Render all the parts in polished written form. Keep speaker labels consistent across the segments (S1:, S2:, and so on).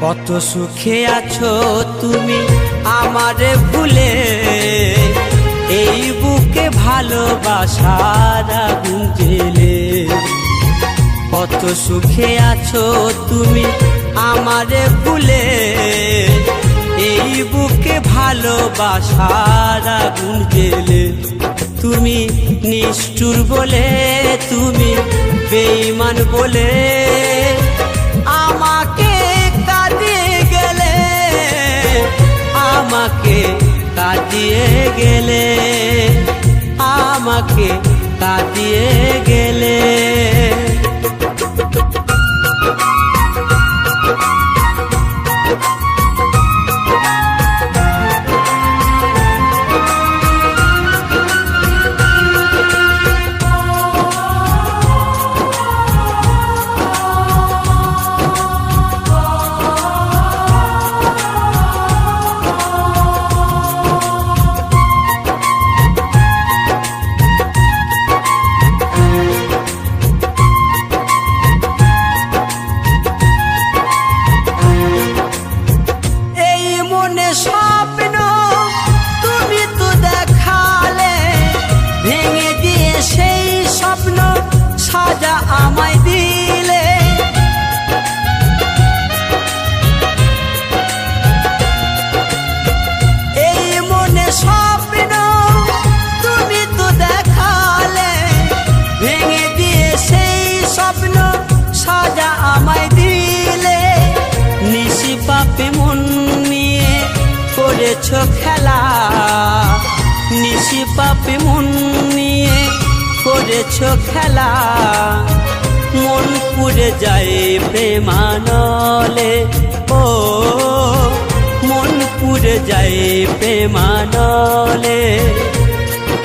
S1: কত সুখে আছো তুমি আমারে ভুলে, এই বুকে ভালোবাসার আগুন জ্বেলে। কত সুখে আছো তুমি আমারে ভুলে, এই বুকে ভালোবাসার আগুন জ্বেলে। তুমি নিষ্ঠুর বলে, তুমি বেঈমান বলে আমাকে আমাকে কাঁদিয়ে গেলে, আমাকে কাঁদিয়ে গেলে। স্বপ্ন তুমি তো দেখালে, ভেঙে দিয়ে সেই স্বপ্ন সাজা আমায় দিলে। এই মনে স্বপ্ন তুমি তো দেখালে, ভেঙে দিয়ে সেই স্বপ্ন সাজা আমায় দিলে। নিশি পাপে মন করেছো খেলা, নিশি পাপে মন নিয়ে করেছো খেলা। মন পুড়ে যায় প্রেমানলে, ও মন পুড়ে যায় প্রেমানলে।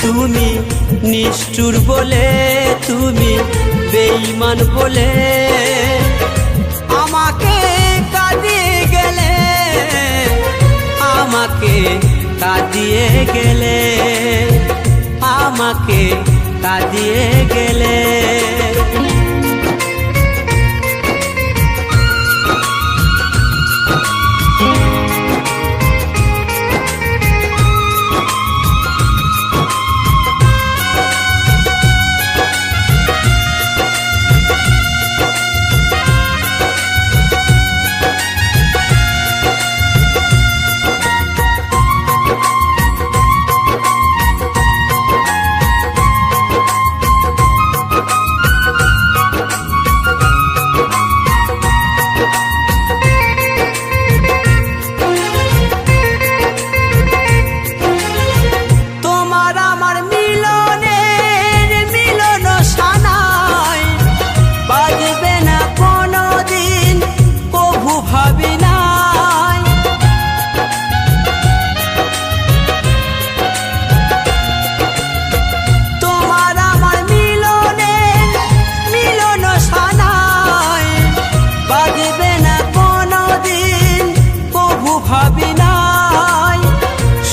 S1: তুমি নিষ্ঠুর বলে, তুমি বেঈমান বলে আমাকে কাঁদিয়ে গেলে, আমাকে কাঁদিয়ে গেলে, আমাকে কাঁদিয়ে গেলে।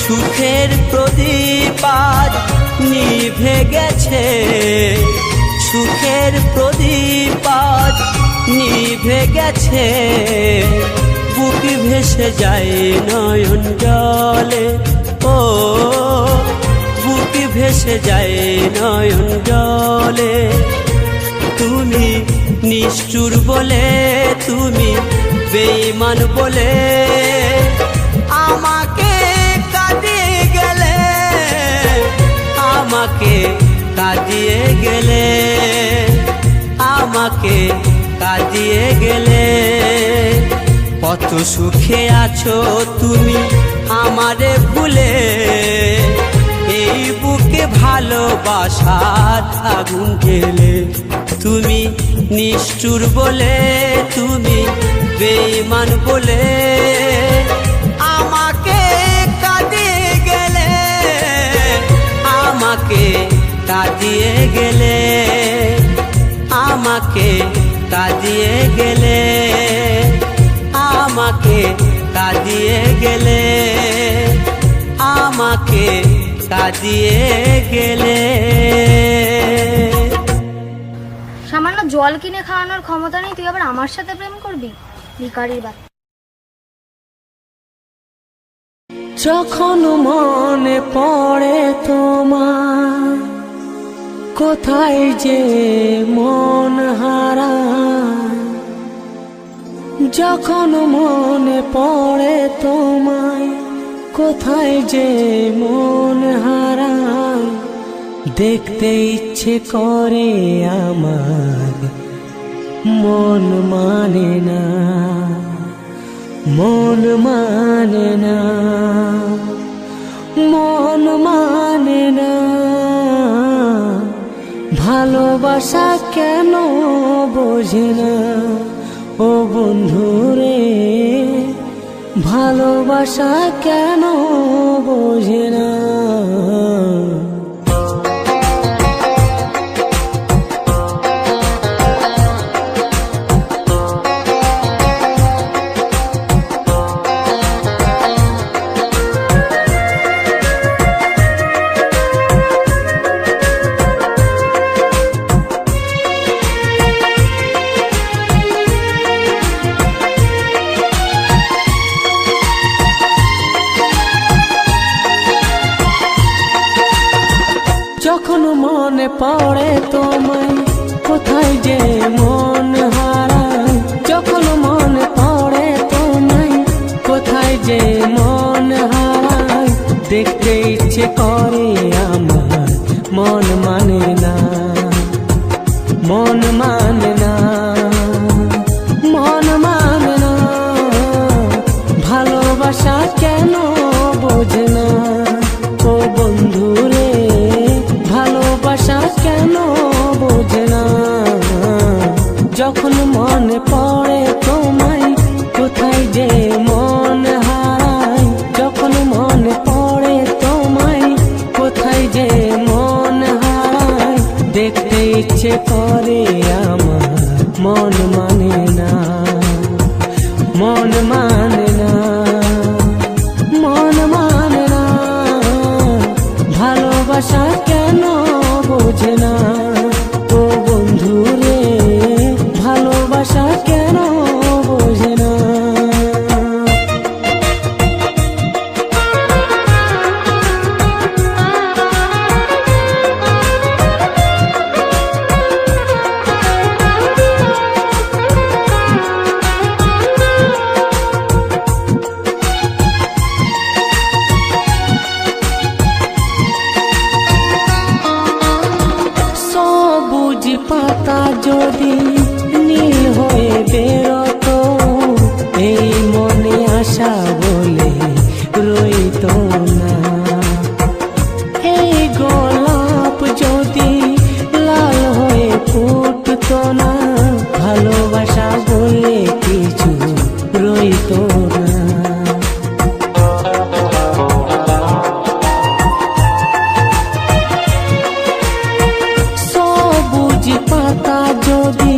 S1: সুখের প্রদীপ আজ নিভে গেছে, সুখের প্রদীপ আজ নিভে গেছে। বুক ভেসে যায় নয়ন জলে, ও বুক ভেসে যায় নয়ন জলে। তুমি নিষ্ঠুর বলে, তুমি বেঈমান বলে আমাকে কাঁদিয়ে গেলে, আমাকে কাঁদিয়ে গেলে, আমাকে কাঁদিয়ে গেলে। কত সুখে আছো তুমি আমারে ভুলে, মাথার আগুন খেলে। তুমি নিষ্ঠুর বলে, তুমি বেঈমান বলে আমাকে কাঁদিয়ে গেলে, আমাকে কাঁদিয়ে গেলে, আমাকে কাঁদিয়ে গেলে, আমাকে কাঁদিয়ে গেলে, আমাকে কাঁদিয়ে গেলে।
S2: সামান্য জল কিনে খাওয়ানোর ক্ষমতা নেই, তুই আবার আমার সাথে প্রেম করবি? ভিখারির বাচ্চা।
S3: যখন মনে পড়ে তোমার, কোথায় যে মন হারায়। যখন মনে পড়ে তোমায়, কোথায় যে মন হারায়। দেখতে ইচ্ছে করে আমার, মন মানে না, মন মানে না, মন মানে না। ভালোবাসা কেন বোঝে না ও বন্ধুরে, ভালোবাসা কেন বোঝে না। যখন মনে পড়ে তোমায়, কোথায় যে মন হারায়। যখন মনে পড়ে তোমায়, কোথায় যে মন হারায়। দেখতে ইচ্ছে করে আমার, মন মানে না, মন মানে না, মন মানে না। ভালোবাসা কেন বোঝে না ও বন্ধুরে, ভালোবাসা কেন বোঝে না। যখন মনে পড়ে তোমায়, কোথায় যে মন হারায়। যখন মনে পড়ে তোমায়, কোথায় যে মন হারায়। দেখতে ইচ্ছে করে আমার, মন মানে না, মন মানে না, মন মানে না। ভালোবাসা কেন বোঝে না ও বন্ধুরে, ভালোবাসা কেন বোঝে না। সবুজ পাতা যদি নীল হয়ে বেরোতো, এই মনে আশা বলে রইতো না। এই গোলাপ যদি লাল হয়ে ফুটতো না, ভালোবাসা বলে কিছু রইতো না। সবুজ পাতা যদি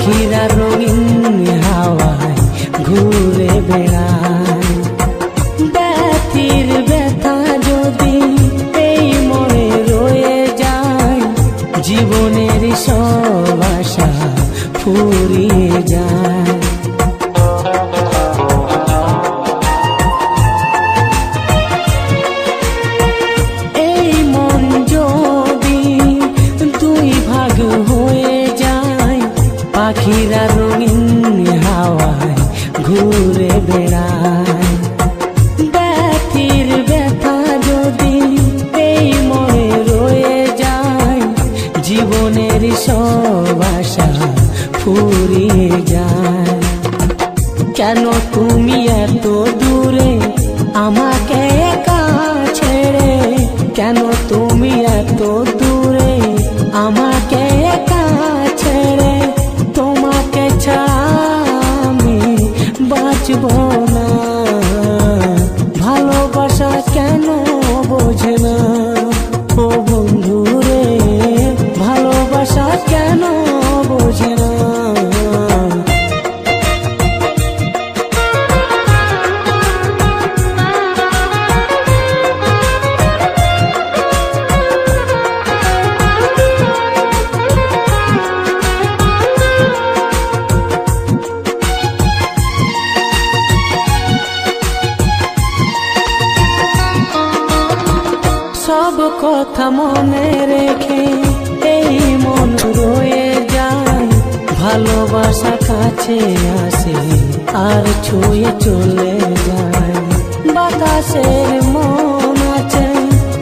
S3: পাখিরা রঙিন হাওয়ায় ঘুরে বেড়ায়। ব্যথির ব্যথা যদি এই মনে রয়ে যায়, জীবনের সব আশা ফুরিয়ে যায়। এই মন যদি দুই ভাগ হয়ে যায়, পাখিরা রঙিন হাওয়ায় ঘুরে বেড়ায়। ব্যথির ব্যথা যদি এই মনে রয়ে যায়, জীবনের সব আশা ফুরিয়ে যায়। কেন তুমি এত দূরে আমাকে একা ছেড়ে, কেন তুমি এত দূরে আমাকে একা ছেড়ে, তোমাকে ছাড়া আমি বাঁচব না। ভালোবাসা কেন বোঝে না ও বন্ধু রে, ভালোবাসা কেন বোঝে না। সব কথা মনে রেখে এই মন রয়ে যায়, ভালোবাসা কাছে আসে আর ছুঁয়ে চলে যায়। বাতাসের মন আছে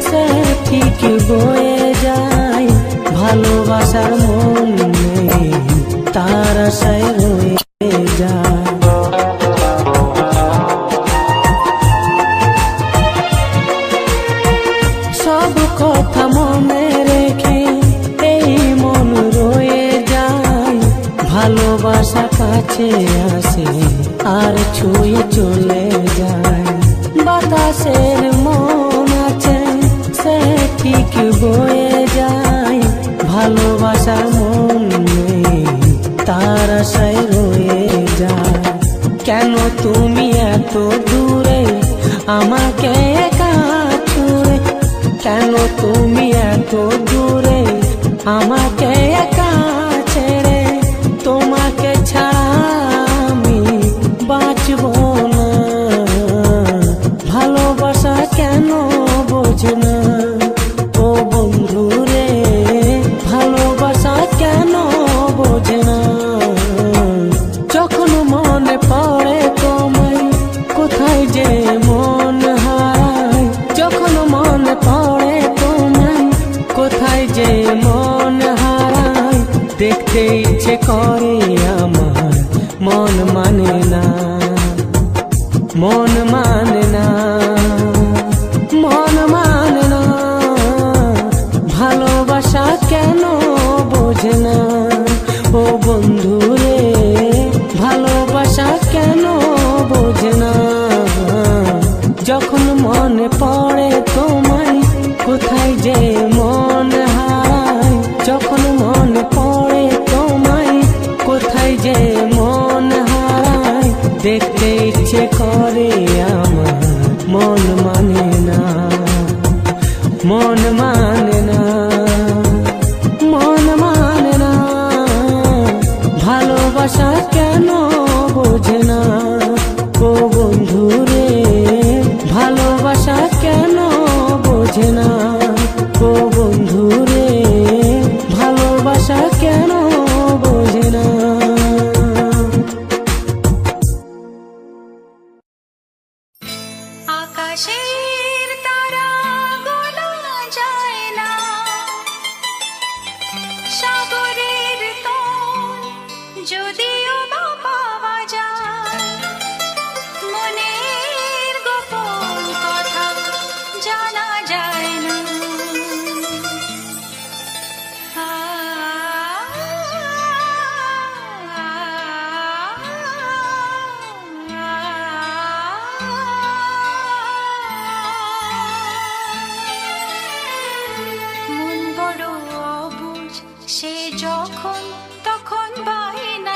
S3: সে ঠিক বয়ে যায়, ভালোবাসার মন নেই তার আশায় রয়ে যায়। সব কথা মনে রেখে এই মন রয়ে যায়, ভালোবাসা কাছে আসে আর ছুঁয়ে চলে যায়। বাতাসের মন আছে সে ঠিক বয়ে যায়, ভালোবাসার মন নেই তার আশায় রয়ে যায়। কেন তুমি এত দূরে আমাকে একা ছুঁড়ে, কেন তুমি এত দূরে আমাকে একা ছেড়ে, তোমাকে ছাড়া আমি বাঁচব না। ভালোবাসা কেন বোঝে না ও বন্ধু রে, ভালোবাসা কেন বোঝে না। যখন মনে পড়ে তোমায় কোথায় যে মন হারায়, যখন মনে পড়ে তোমায় কোথায় যে মন হারায়, দেখতে ইচ্ছে করে আমার মন মানে না, মন মানে না, মন মানে না। ভালোবাসা কেন বোঝে না ও বন্ধু রে, ভালোবাসা কেন বোঝে না। যখন মনে পড়ে তোমায় কোথায় যে মন হারায়, যখন মনে পড়ে তোমায় কোথায় যে মন হারায়, দেখতে ইচ্ছে করে আমার মন মানে না, মন মানে না, মন মানে না। ভালোবাসা কেন বোঝে না ও বন্ধু রে, ভালোবাসা কেন বোঝে না ও বন্ধু রে, ভালোবাসা কেন বোঝে না।
S4: আকাশের তারা গোনা যায় না, সাগরের তল যদিও বা পাওয়া যায়, মনের গোপন কথা জানা যায় না। মন বড় অবুঝ, সে যখন তখন বায়না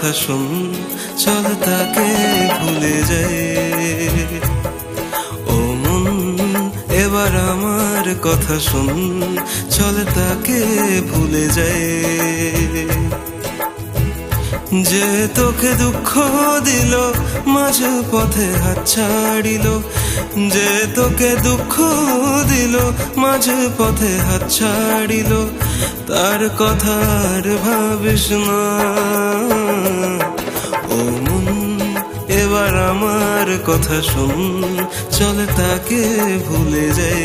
S5: কথা শুন, চল তাকে ভুলে যাই। ও মন এবার আমার কথা শুন, চল তাকে ভুলে যাই। যে তোকে দুঃখ দিল, মাঝ পথে হাত ছাড়িল, যে তোকে দুঃখ দিল, মাঝ পথে হাত ছাড়িল, তার কথা আর ভাবিস না। ও মন এবার আমার কথা শুন, চল তাকে ভুলে যাই।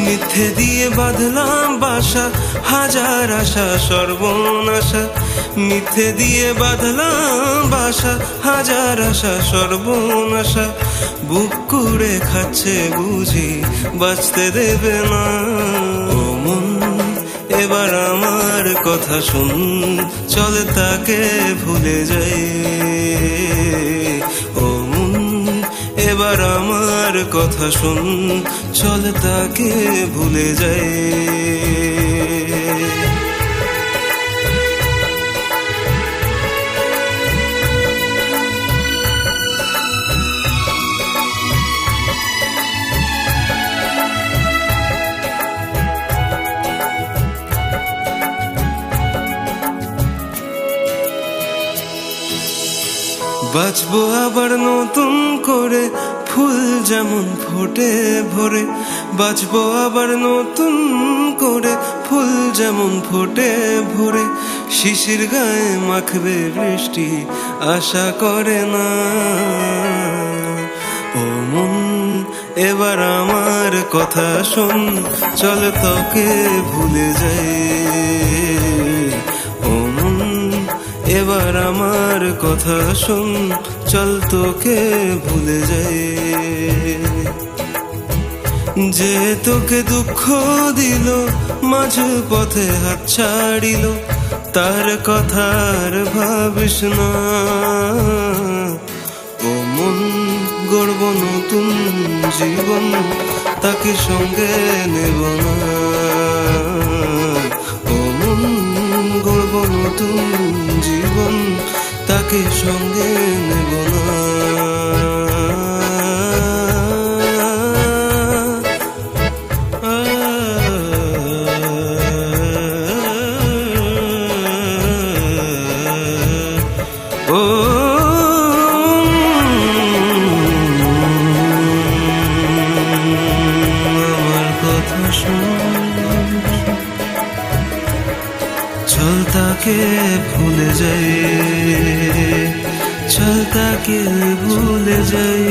S5: মিথ্যে দিয়ে বাঁধলাম বাসা, হাজার আশা সর্বনাশা। মিথ্যে দিয়ে বাঁধলাম বাসা, হাজার আশা সর্বনাশা। বুক কুড়ে খাচ্ছে বুঝি, বাঁচতে দেবে না। ও মন এবার আমার কথা শুন, চল তাকে ভুলে যাই। ও মন এবার আমার কথা শুন, চল তাকে ভুলে যাই। বাঁচবো আবার নতুন করে, ফুল যেমন ফোটে ভরে। বাঁচবো আবার নতুন করে, ফুল যেমন ফোটে ভরে। শিশির গায়ে মাখবে বৃষ্টি, আশা করে না। ও মন এবার আমার কথা শোন, চল তোকে ভুলে যাই। ও মন এবার আমার কথা শোন, চল তোকে ভুলে যাই। যে তোকে দুঃখ দিল, মাঝ পথে হাত ছাড়িল, তার কথা আর ভাবিস না। ও মন গড়ব নতুন জীবন, তাকে সঙ্গে নেব না। ও মন গড়ব নতুন জীবন, তাকে সঙ্গে নেব না। ও আমার কথা শোন, চল তাকে ভুলে যাই। চল তাকে ভুলে যাই।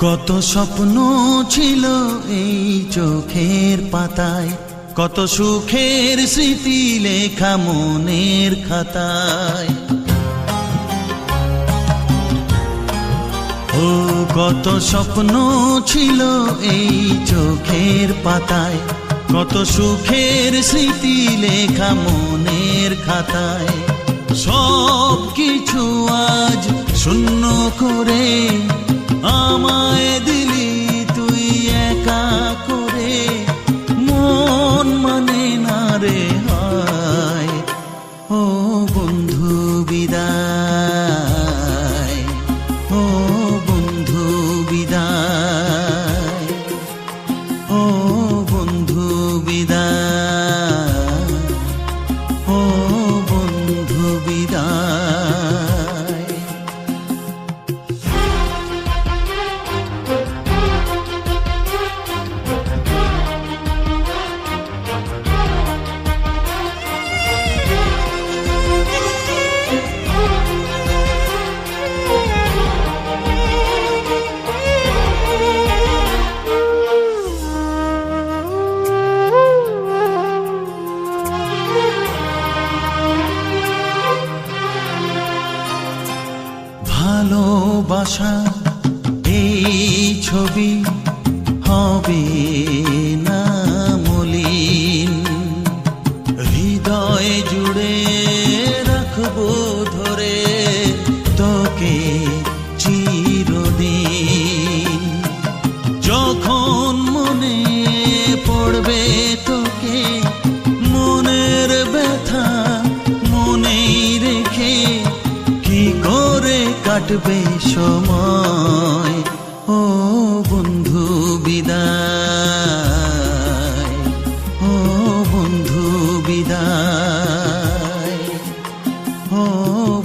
S6: কত স্বপ্ন ছিল এই চোখের পাতায়, কত সুখের স্মৃতি লেখা মনের খাতায়। ও কত স্বপ্ন ছিল এই চোখের পাতায়, কত সুখের স্মৃতি লেখা মনের খাতায়। সব কিছু আজ শূন্য করে আমায় দিলি তুই একা করে। মন মানে না রে হায়, ও বন্ধু বিদায়, ও বন্ধু বিদায়, ও বন্ধু বিদায়, ও বন্ধু বিদায়। ভালোবাসা এই ছবি হবে না মলিন, হৃদয় জুড়ে রাখবো ধরে তোকে চিরদিন। যখন মনে পড়বে তোকে, মনের ব্যথা মনেই রেখে কি করে কাটবে সময়। ও বন্ধু বিদায়, ও বন্ধু বিদায়, ও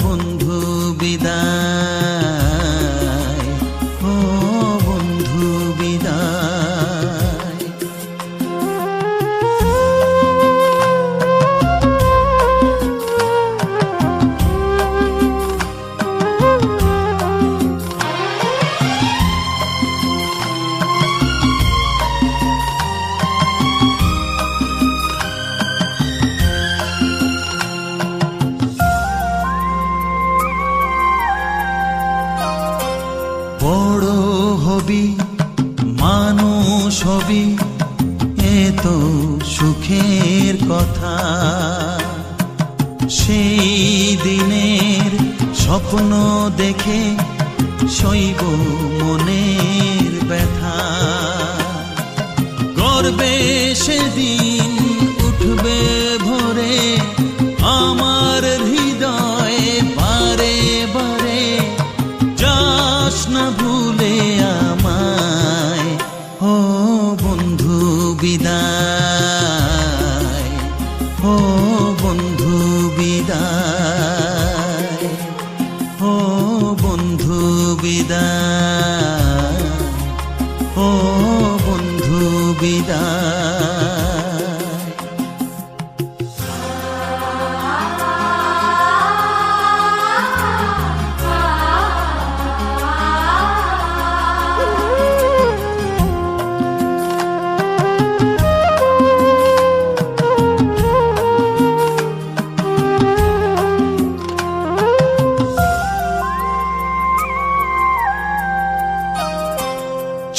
S6: বন্ধু বিদায়, ও বন্ধু বিদায়। বড় হবি, মানুষ হবি, এত সুখের কথা। সেই দিনের স্বপ্ন দেখে সইব মনের ব্যথা। গর্বে সেদিন উঠবে ভরে আমার হৃদয়ে বারে বারে, যাস না ভুলে আমায়। ও বন্ধু বিদায়, ও বন্ধু বিদায়, ও বন্ধু বিদায়, ও বন্ধু বিদায়।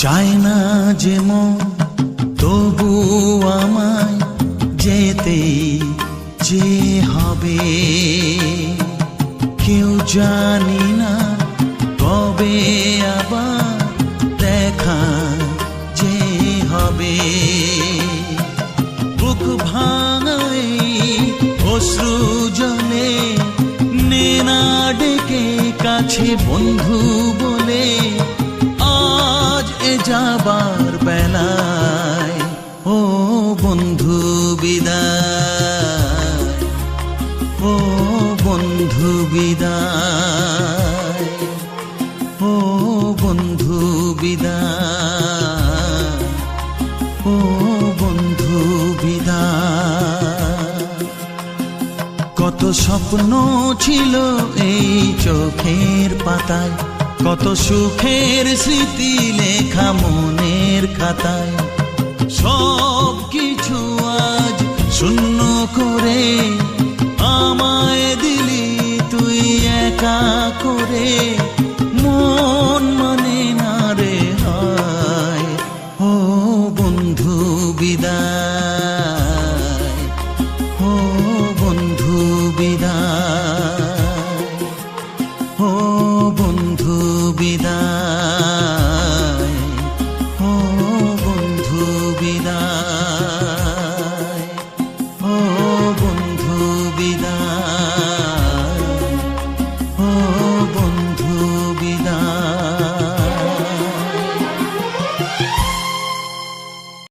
S6: চায় না যে মন তবু আমায় যেতে যে হবে। কেউ জানি না কবে আবার দেখা যে হবে। বুক ভাঙাই অশ্রু জলে নে না ডেকে কাছে বন্ধু বলে, আজ এ যাবার বেলায়। ও বন্ধু বিদায়, ও বন্ধু বিদায়, ও বন্ধু বিদায়, ও বন্ধু বিদায়। কত স্বপ্ন ছিল এই চোখের পাতায়, কত সুখের স্মৃতি লেখা মনের খাতায়। সব কিছু আজ শূন্য করে আমায় দিলি তুই একা করে। মন মানে না রে হায়। ও বন্ধু বিদায়, ও বন্ধু বিদায়, ও বন্ধু বিদায়।